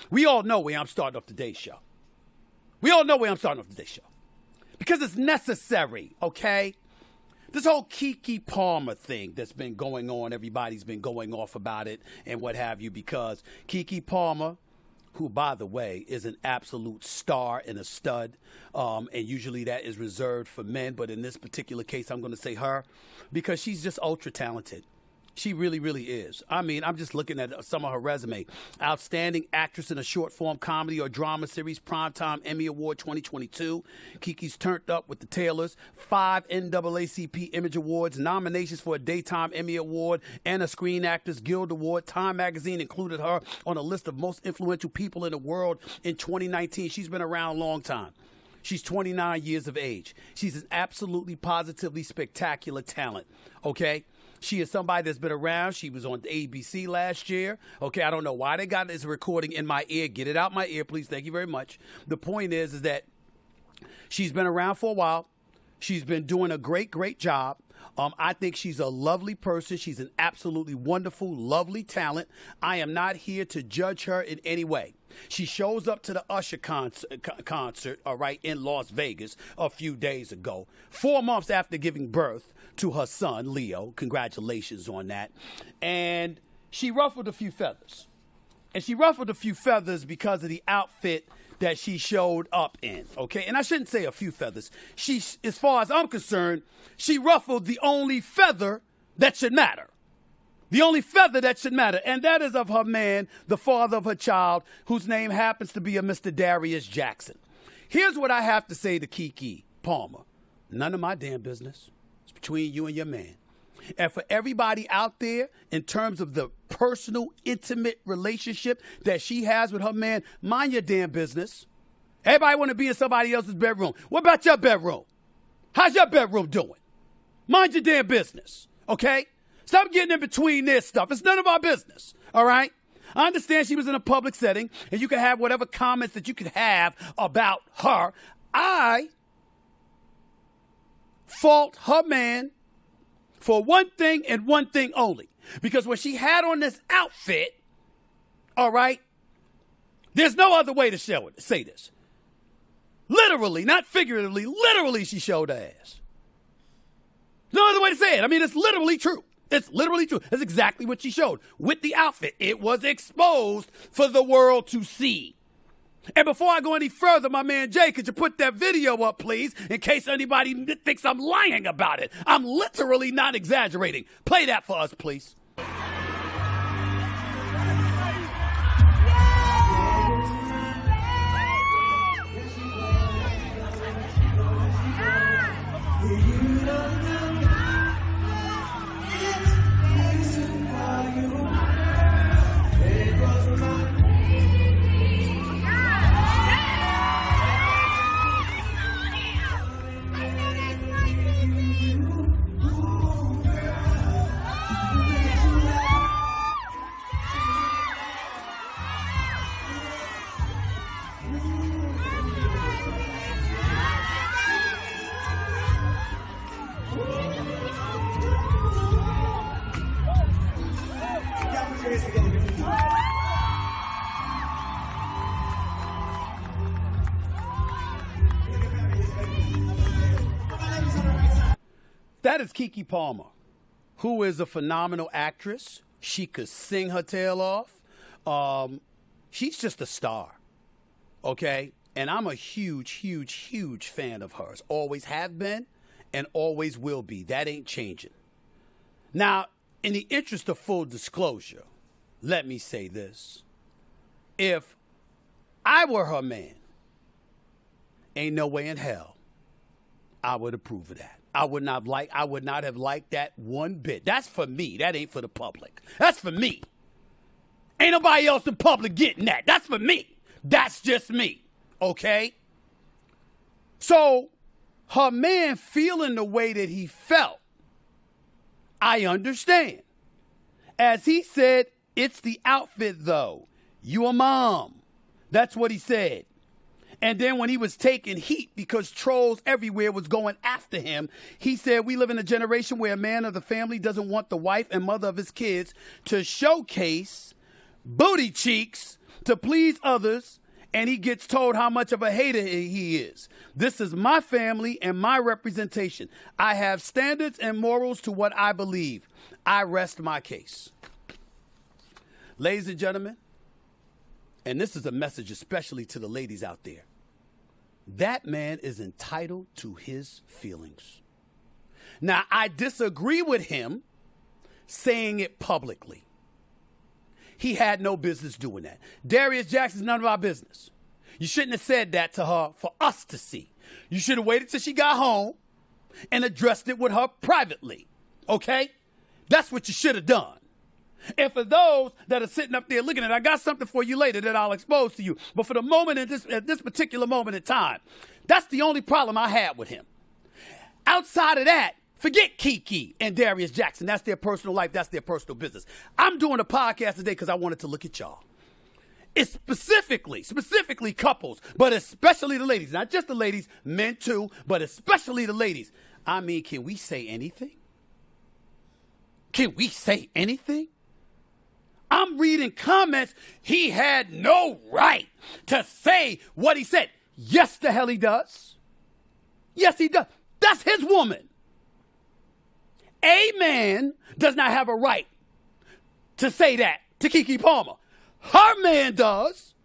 We all know where I'm starting off today's show. We all know where I'm starting off today's show. Because it's necessary, okay? This whole Keke Palmer thing that's been going on, everybody's been going off about it and what have you, because Keke Palmer, who, by the way, is an absolute star and a stud, and usually that is reserved for men, but in this particular case, I'm going to say her, because she's just ultra talented. She really, really is. I mean, I'm just looking at some of her resume. Outstanding actress in a short-form comedy or drama series, Primetime Emmy Award 2022. Keke's turned up with the Taylors, 5 NAACP Image Awards, nominations for a Daytime Emmy Award, and a Screen Actors Guild Award. Time Magazine included her on a list of most influential people in the world in 2019. She's been around a long time. She's 29 years of age. She's an absolutely, positively spectacular talent, okay? She is somebody that's been around. She was on ABC last year. Okay, I don't know why they got this recording in my ear. Get it out my ear, please. Thank you very much. The point is that she's been around for a while. She's been doing a great, great job. I think she's a lovely person. She's an absolutely wonderful, lovely talent. I am not here to judge her in any way. She shows up to the Usher concert, all right, in Las Vegas a few days ago, 4 months after giving birth to her son, Leo. Congratulations on that. And she ruffled a few feathers. And she ruffled a few feathers because of the outfit that she showed up in, okay? And I shouldn't say a few feathers. She, as far as I'm concerned, she ruffled the only feather that should matter. The only feather that should matter, and that is of her man, the father of her child, whose name happens to be a Mr. Darius Jackson. Here's what I have to say to Keke Palmer. None of my damn business. It's between you and your man. And for everybody out there, in terms of the personal, intimate relationship that she has with her man, mind your damn business. Everybody want to be in somebody else's bedroom. What about your bedroom? How's your bedroom doing? Mind your damn business, okay? Stop getting in between this stuff. It's none of our business, all right? I understand she was in a public setting, and you can have whatever comments that you could have about her. I fault her man for one thing and one thing only. Because when she had on this outfit, all right, there's no other way to say this. Literally, not figuratively, literally she showed her ass. No other way to say it. I mean, it's literally true. It's literally true. That's exactly what she showed with the outfit. It was exposed for the world to see. And before I go any further, my man Jay, could you put that video up, please, in case anybody thinks I'm lying about it? I'm literally not exaggerating. Play that for us, please. That is Keke Palmer, who is a phenomenal actress. She could sing her tail off. She's just a star, okay? And I'm a huge, huge, huge fan of hers. Always have been and always will be. That ain't changing. Now, in the interest of full disclosure, let me say this. If I were her man, ain't no way in hell I would approve of that. I would not have liked that one bit. That's for me. That ain't for the public. That's for me. Ain't nobody else in public getting that. That's for me. That's just me. Okay? So, her man feeling the way that he felt, I understand. As he said, it's the outfit, though. You a mom. That's what he said. And then when he was taking heat because trolls everywhere was going after him, he said, we live in a generation where a man of the family doesn't want the wife and mother of his kids to showcase booty cheeks to please others, and he gets told how much of a hater he is. This is my family and my representation. I have standards and morals to what I believe. I rest my case. Ladies and gentlemen, and this is a message especially to the ladies out there, that man is entitled to his feelings. Now, I disagree with him saying it publicly. He had no business doing that. Darius Jackson's none of our business. You shouldn't have said that to her for us to see. You should have waited till she got home and addressed it with her privately. Okay? That's what you should have done. And for those that are sitting up there looking at it, I got something for you later that I'll expose to you. But for the moment, at this particular moment in time, that's the only problem I had with him. Outside of that, forget Keke and Darius Jackson. That's their personal life. That's their personal business. I'm doing a podcast today because I wanted to look at y'all. It's specifically couples, but especially the ladies. Not just the ladies, men too, but especially the ladies. I mean, can we say anything? Can we say anything? I'm reading comments. He had no right to say what he said. Yes, the hell he does. Yes, he does. That's his woman. A man does not have a right to say that to Keke Palmer. Her man does.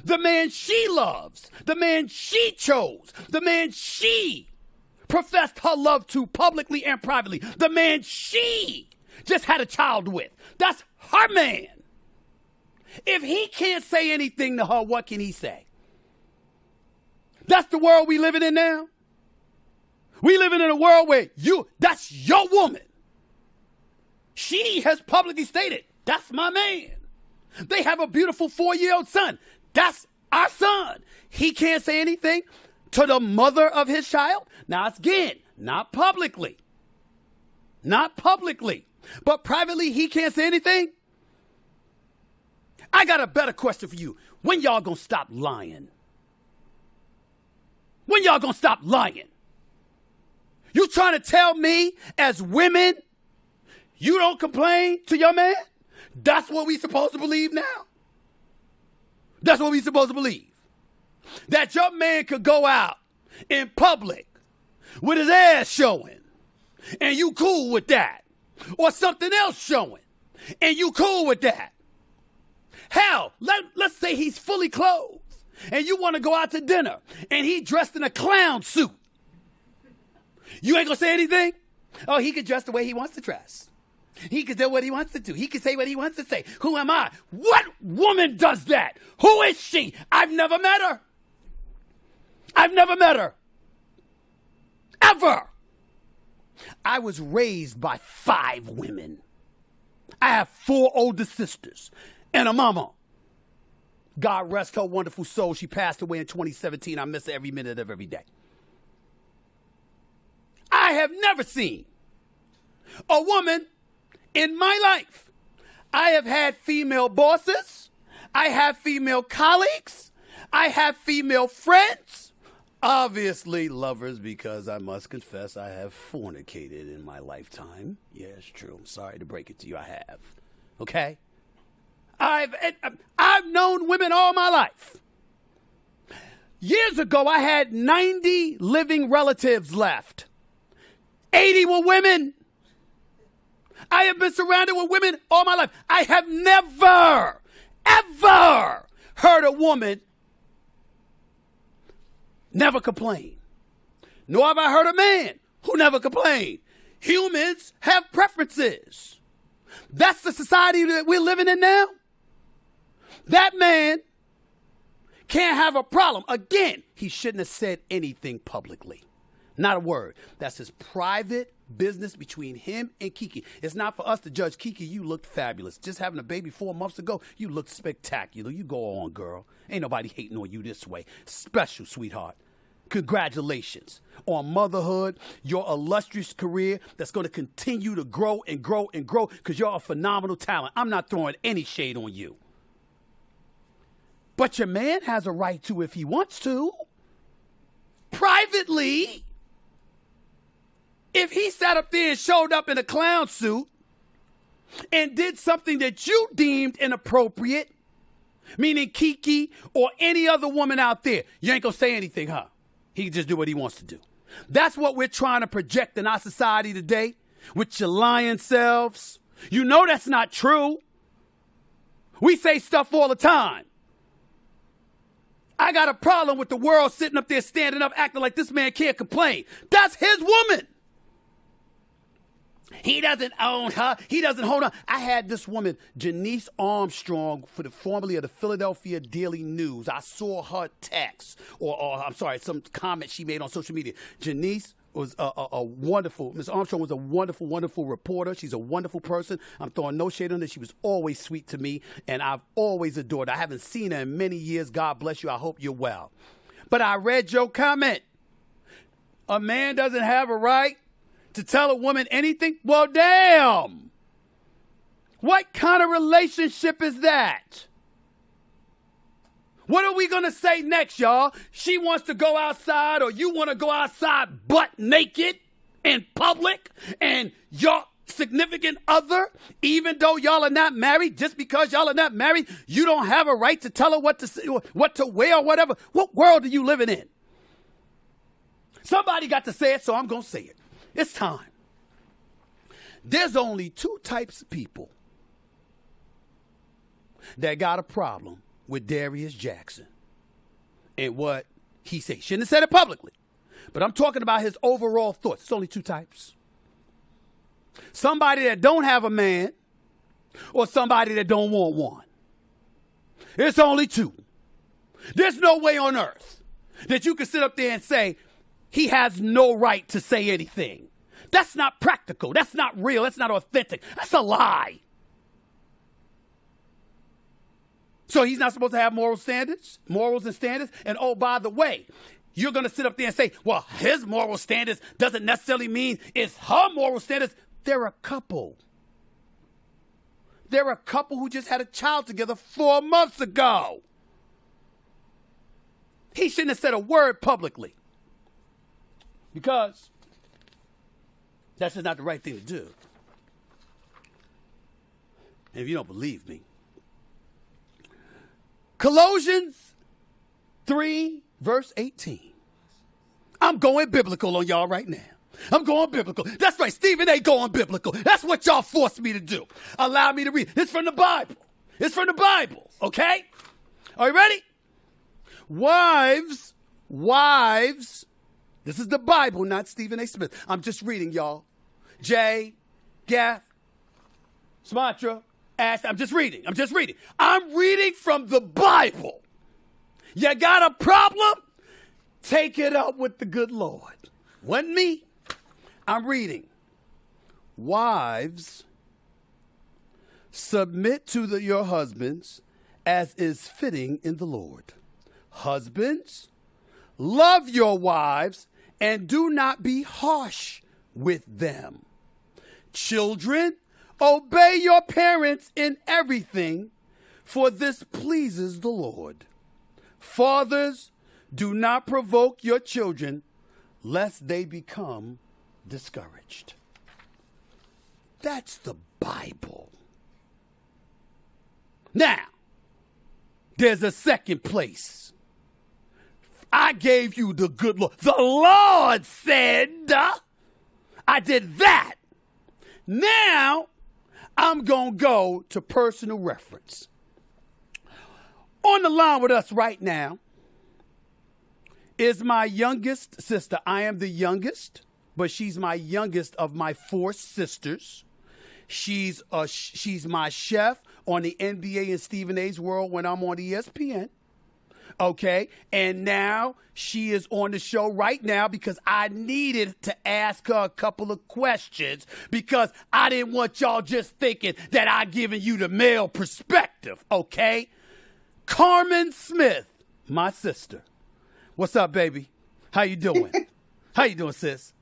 The man she loves. The man she chose. The man she professed her love to publicly and privately. The man she just had a child with. That's her man. If he can't say anything to her, what can he say? That's the world we living in now. We living in a world where that's your woman. She has publicly stated, that's my man. They have a beautiful 4-year-old son. That's our son. He can't say anything to the mother of his child. Now, again, not publicly. Not publicly. But privately, he can't say anything. I got a better question for you. When y'all gonna stop lying? When y'all gonna stop lying? You trying to tell me as women you don't complain to your man? That's what we supposed to believe now? That's what we supposed to believe? That your man could go out in public with his ass showing and you cool with that? Or something else showing and you cool with that? Hell, let's say he's fully clothed and you want to go out to dinner and he dressed in a clown suit. You ain't gonna say anything? Oh, he could dress the way he wants to dress. He could do what he wants to do. He could say what he wants to say. Who am I? What woman does that? Who is she? I've never met her. I've never met her. Ever. I was raised by 5 women. I have 4 older sisters and a mama. God rest her wonderful soul. She passed away in 2017. I miss her every minute of every day. I have never seen a woman in my life. I have had female bosses. I have female colleagues. I have female friends. Obviously lovers, because I must confess I have fornicated in my lifetime. Yeah, it's true. I'm sorry to break it to you. I have. Okay? I've known women all my life. Years ago, I had 90 living relatives left. 80 were women. I have been surrounded with women all my life. I have never, ever heard a woman never complain. Nor have I heard a man who never complained. Humans have preferences. That's the society that we're living in now. That man can't have a problem. Again, he shouldn't have said anything publicly. Not a word. That's his private business between him and Keke. It's not for us to judge. Keke, you looked fabulous. Just having a baby 4 months ago, you looked spectacular. You go on, girl. Ain't nobody hating on you this way. Special, sweetheart. Congratulations on motherhood, your illustrious career that's going to continue to grow and grow and grow because you're a phenomenal talent. I'm not throwing any shade on you. But your man has a right to if he wants to. Privately. If he sat up there and showed up in a clown suit and did something that you deemed inappropriate, meaning Keke or any other woman out there, you ain't going to say anything, huh? He can just do what he wants to do. That's what we're trying to project in our society today with your lying selves. You know that's not true. We say stuff all the time. I got a problem with the world sitting up there standing up acting like this man can't complain. That's his woman. He doesn't own her. He doesn't hold her. I had this woman, Janice Armstrong, formerly of the Philadelphia Daily News. I saw her text, or I'm sorry, some comment she made on social media. Janice was a wonderful, Miss Armstrong was a wonderful, wonderful reporter. She's a wonderful person. I'm throwing no shade on her. She was always sweet to me, and I've always adored her. I haven't seen her in many years. God bless you. I hope you're well. But I read your comment. A man doesn't have a right to tell a woman anything? Well, damn. What kind of relationship is that? What are we going to say next, y'all? She wants to go outside, or you want to go outside butt naked in public, and your significant other, even though y'all are not married, just because y'all are not married, you don't have a right to tell her what to wear or whatever. What world are you living in? Somebody got to say it, so I'm going to say it. It's time. There's only two types of people that got a problem with Darius Jackson and what he said. Shouldn't have said it publicly, but I'm talking about his overall thoughts. It's only two types. Somebody that don't have a man, or somebody that don't want one. It's only two. There's no way on earth that you can sit up there and say he has no right to say anything. That's not practical. That's not real. That's not authentic. That's a lie. So he's not supposed to have morals and standards. And oh, by the way, you're going to sit up there and say, well, his moral standards doesn't necessarily mean it's her moral standards. They're a couple. They're a couple who just had a child together 4 months ago. He shouldn't have said a word publicly, because that's just not the right thing to do. And if you don't believe me, Colossians 3, verse 18. I'm going biblical on y'all right now. I'm going biblical. That's right, Stephen ain't going biblical. That's what y'all forced me to do. Allow me to read. It's from the Bible. It's from the Bible, okay? Are you ready? Wives, this is the Bible, not Stephen A. Smith. I'm just reading, y'all. Jay, Gaff, Sumatra, Ash, I'm just reading. I'm reading from the Bible. You got a problem? Take it up with the good Lord. Wasn't me. I'm reading. Wives, submit to your husbands as is fitting in the Lord. Husbands, love your wives and do not be harsh with them. Children, obey your parents in everything, for this pleases the Lord. Fathers, do not provoke your children, lest they become discouraged. That's the Bible. Now, there's a second place. I gave you the good Lord. The Lord said, I did that. Now, I'm going to go to personal reference. On the line with us right now is my youngest sister. I am the youngest, but she's my youngest of my 4 sisters. She's my chef on the NBA and Stephen A's World when I'm on ESPN. Okay, and now she is on the show right now because I needed to ask her a couple of questions, because I didn't want y'all just thinking that I giving you the male perspective, okay? Carmen Smith, my sister. What's up, baby? How you doing? How you doing, sis?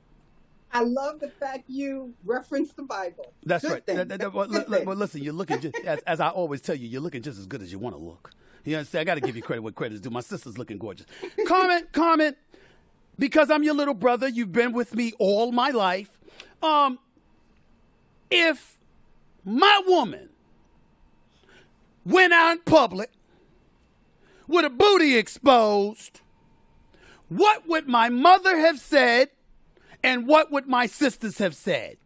I love the fact you reference the Bible. That's good right. Well, listen, you're looking just, as I always tell you, you're looking just as good as you want to look. You understand? I got to give you credit where credit is due. My sister's looking gorgeous. Carmen, because I'm your little brother, you've been with me all my life. If my woman went out in public with a booty exposed, what would my mother have said and what would my sisters have said?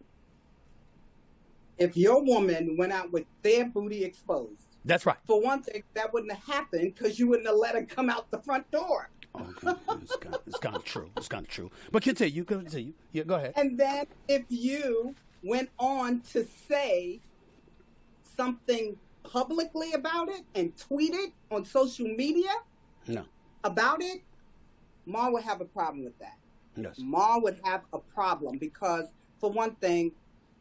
If your woman went out with their booty exposed. That's right. For one thing, that wouldn't have happened because you wouldn't have let her come out the front door. Okay. It's kind of true. It's kind of true. But continue. Yeah, go ahead. And then if you went on to say something publicly about it and tweeted on social media about it, Ma would have a problem with that. Yes. Ma would have a problem because, for one thing,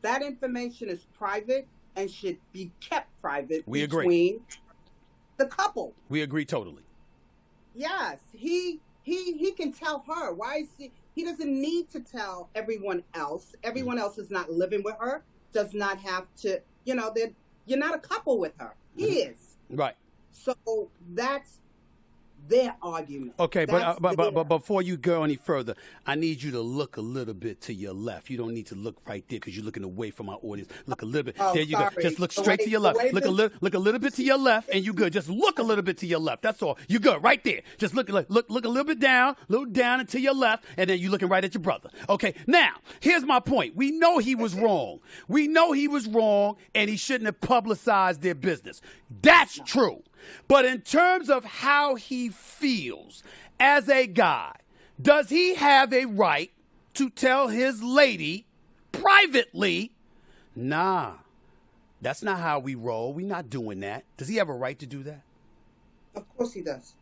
that information is private and should be kept private between the couple. We agree totally. Yes, he can tell her. Why is he doesn't need to tell everyone else. Everyone else is not living with her, does not have to, you're not a couple with her. He is. Right. So that's their argument. Okay, but before you go any further, I need you to look a little bit to your left. You don't need to look right there because you're looking away from our audience. Look a little bit. Oh, there you sorry. go. Just look straight to your left. Look a little bit to your left, and you good. Just look a little bit to your left. That's all. You good right there. Just look a little bit down, and to your left, and then you looking right at your brother. Okay. Now, here's my point. We know he was wrong. And he shouldn't have publicized their business. That's true. But in terms of how he feels as a guy, does he have a right to tell his lady privately, nah, that's not how we roll. We're not doing that. Does he have a right to do that? Of course he does.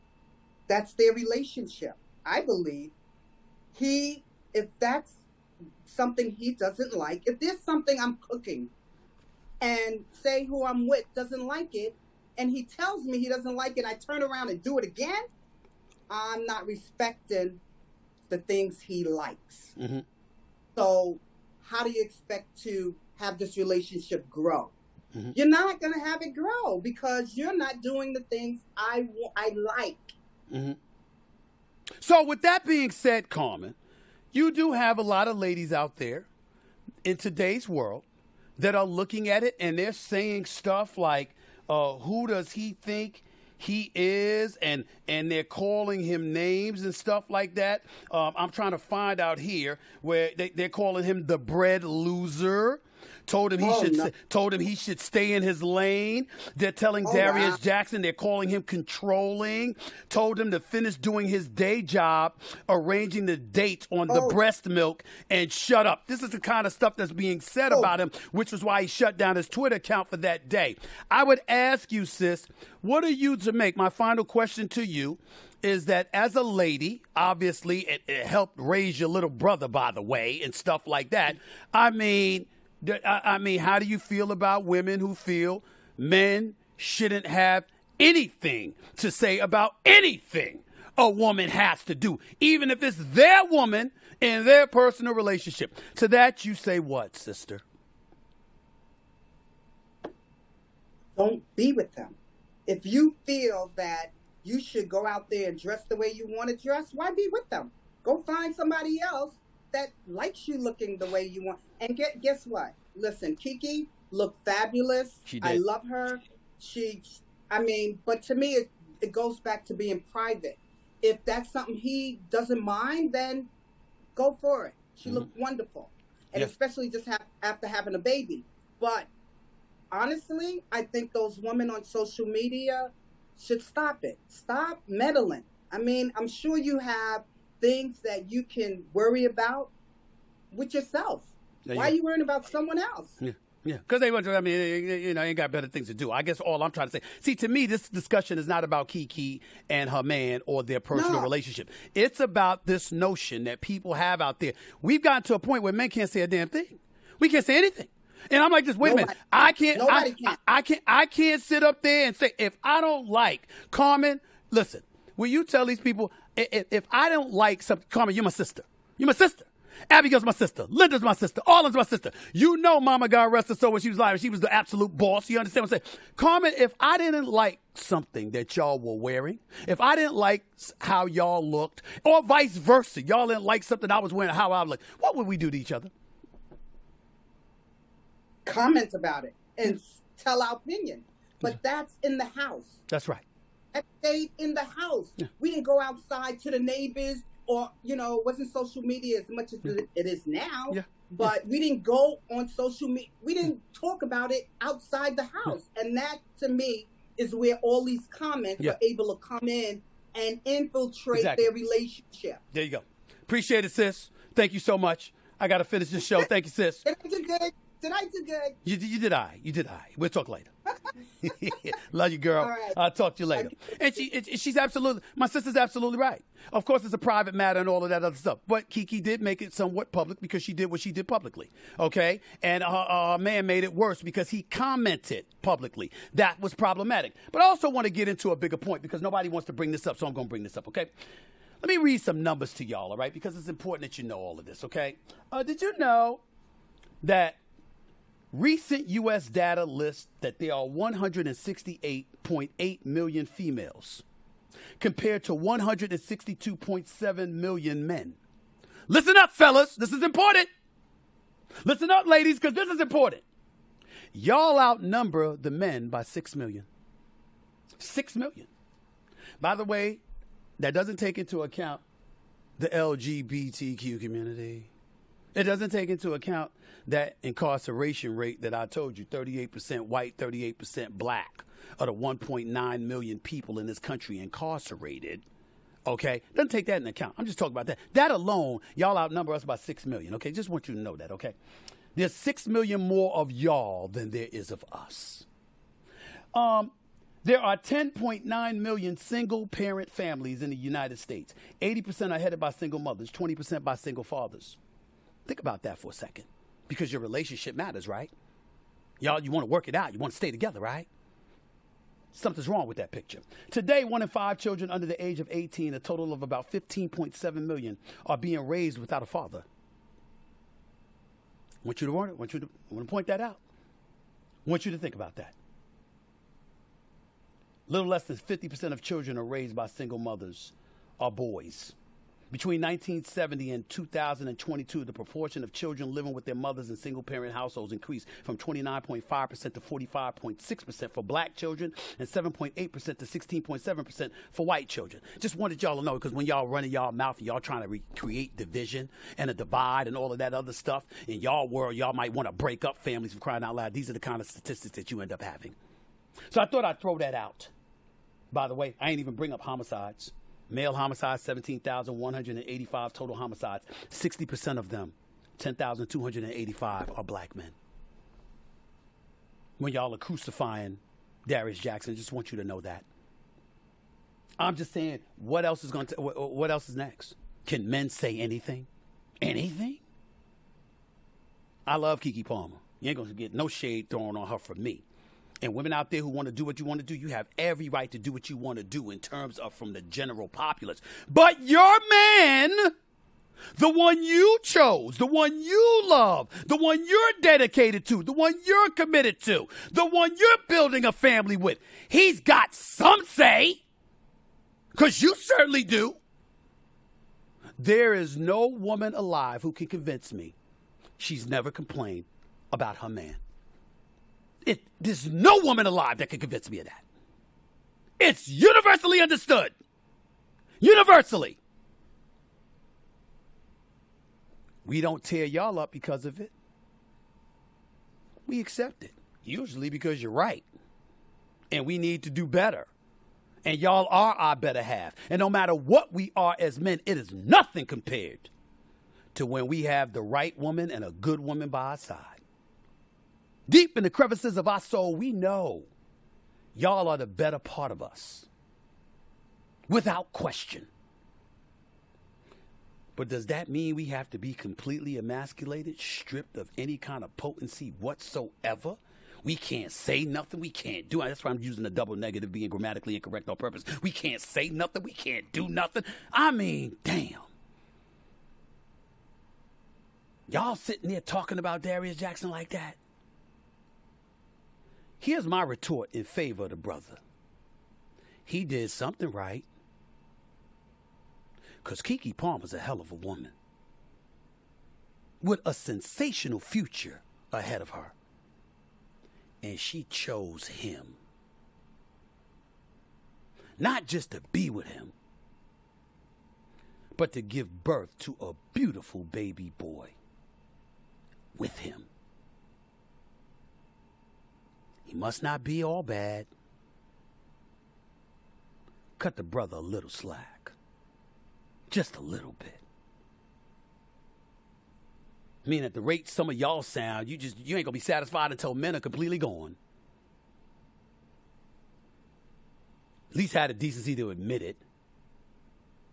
That's their relationship. I believe if that's something he doesn't like, if there's something I'm cooking and say who I'm with doesn't like it, and he tells me he doesn't like it, I turn around and do it again, I'm not respecting the things he likes. Mm-hmm. So how do you expect to have this relationship grow? Mm-hmm. You're not going to have it grow because you're not doing the things I like. Mm-hmm. So with that being said, Carmen, you do have a lot of ladies out there in today's world that are looking at it and they're saying stuff like, who does he think he is? And they're calling him names and stuff like that. I'm trying to find out here where they're calling him the bread loser. Told him he should stay in his lane. They're telling Darius Jackson they're calling him controlling. Told him to finish doing his day job, arranging the dates on the breast milk, and shut up. This is the kind of stuff that's being said about him, which was why he shut down his Twitter account for that day. I would ask you, sis, what are you to make? My final question to you is that as a lady, obviously it helped raise your little brother, by the way, and stuff like that. I mean, how do you feel about women who feel men shouldn't have anything to say about anything a woman has to do, even if it's their woman in their personal relationship? To that you say what, sister? Don't be with them. If you feel that you should go out there and dress the way you want to dress, why be with them? Go find somebody else that likes you looking the way you want. And guess what? Listen, Keke looked fabulous. She did. I love her. But to me, it goes back to being private. If that's something he doesn't mind, then go for it. She looked wonderful. And especially just after having a baby. But honestly, I think those women on social media should stop it. Stop meddling. I mean, I'm sure you have things that you can worry about with yourself. Why are you worrying about someone else? Yeah, because ain't got better things to do. I guess all I'm trying to say. See, to me, this discussion is not about Keke and her man or their personal relationship. It's about this notion that people have out there. We've gotten to a point where men can't say a damn thing. We can't say anything. And I'm like, just wait a minute. I can't sit up there and say, if I don't like Carmen, listen, will you tell these people, if I don't like something, Carmen, you're my sister. You're my sister. Abigail's my sister. Linda's my sister. Arlen's my sister. You know Mama, God rest her soul, when she was alive, she was the absolute boss. You understand what I'm saying? Carmen, if I didn't like something that y'all were wearing, if I didn't like how y'all looked, or vice versa, y'all didn't like something I was wearing, how I looked, what would we do to each other? Comment about it. and tell our opinion. But that's in the house. That's right. That stayed in the house. Yeah. We didn't go outside to the neighbors, or, it wasn't social media as much as it is now. Yeah. But we didn't go on social media. We didn't talk about it outside the house. And that, to me, is where all these comments are able to come in and infiltrate their relationship. There you go. Appreciate it, sis. Thank you so much. I got to finish this show. Thank you, sis. Did I do good? Did I do good? You did I. You did I. We'll talk later. Love you, girl. All right. I'll talk to you later. And she's absolutely, my sister's absolutely right. Of course, it's a private matter and all of that other stuff. But Keke did make it somewhat public because she did what she did publicly. Okay? And her man made it worse because he commented publicly. That was problematic. But I also want to get into a bigger point because nobody wants to bring this up, so I'm going to bring this up, okay? Let me read some numbers to y'all, all right? Because it's important that you know all of this, okay? Did you know that recent U.S. data lists that there are 168.8 million females compared to 162.7 million men? Listen up, fellas. This is important. Listen up, ladies, because this is important. Y'all outnumber the men by 6 million. 6 million. By the way, that doesn't take into account the LGBTQ community. It doesn't take into account that incarceration rate that I told you, 38% white, 38% black, of the 1.9 million people in this country incarcerated. Okay? Doesn't take that into account. I'm just talking about that. That alone, y'all outnumber us by 6 million. Okay? Just want you to know that, okay? There's 6 million more of y'all than there is of us. There are 10.9 million single-parent families in the United States. 80% are headed by single mothers, 20% by single fathers. Think about that for a second, because your relationship matters, right? Y'all, you want to work it out. You want to stay together, right? Something's wrong with that picture. Today, 1 in 5 children under the age of 18, a total of about 15.7 million, are being raised without a father. I want you to point that out. I want you to think about that. Little less than 50% of children are raised by single mothers are boys. Between 1970 and 2022, the proportion of children living with their mothers in single-parent households increased from 29.5% to 45.6% for black children and 7.8% to 16.7% for white children. Just wanted y'all to know, because when y'all running y'all mouth and y'all trying to create division and a divide and all of that other stuff, in y'all world, y'all might want to break up families, for crying out loud. These are the kind of statistics that you end up having. So I thought I'd throw that out. By the way, I ain't even bring up homicides. Male homicides, 17,185 total homicides. 60% of them, 10,285, are black men. When y'all are crucifying Darius Jackson, I just want you to know that. I'm just saying, what else is what else is next? Can men say anything? Anything? I love Keke Palmer. You ain't going to get no shade thrown on her from me. And women out there who want to do what you want to do, you have every right to do what you want to do in terms of from the general populace. But your man, the one you chose, the one you love, the one you're dedicated to, the one you're committed to, the one you're building a family with, he's got some say, because you certainly do. There is no woman alive who can convince me she's never complained about her man. There's no woman alive that can convince me of that. It's universally understood. Universally. We don't tear y'all up because of it. We accept it. Usually because you're right. And we need to do better. And y'all are our better half. And no matter what we are as men, it is nothing compared to when we have the right woman and a good woman by our side. Deep in the crevices of our soul, we know y'all are the better part of us. Without question. But does that mean we have to be completely emasculated, stripped of any kind of potency whatsoever? We can't say nothing. We can't do it. That's why I'm using the double negative, being grammatically incorrect on purpose. We can't say nothing. We can't do nothing. I mean, damn. Y'all sitting there talking about Darius Jackson like that? Here's my retort in favor of the brother. He did something right. Because Keke Palmer's a hell of a woman. With a sensational future ahead of her. And she chose him. Not just to be with him, but to give birth to a beautiful baby boy with him. He must not be all bad. Cut the brother a little slack. Just a little bit. I mean, at the rate some of y'all sound, you ain't gonna be satisfied until men are completely gone. At least had the decency to admit it.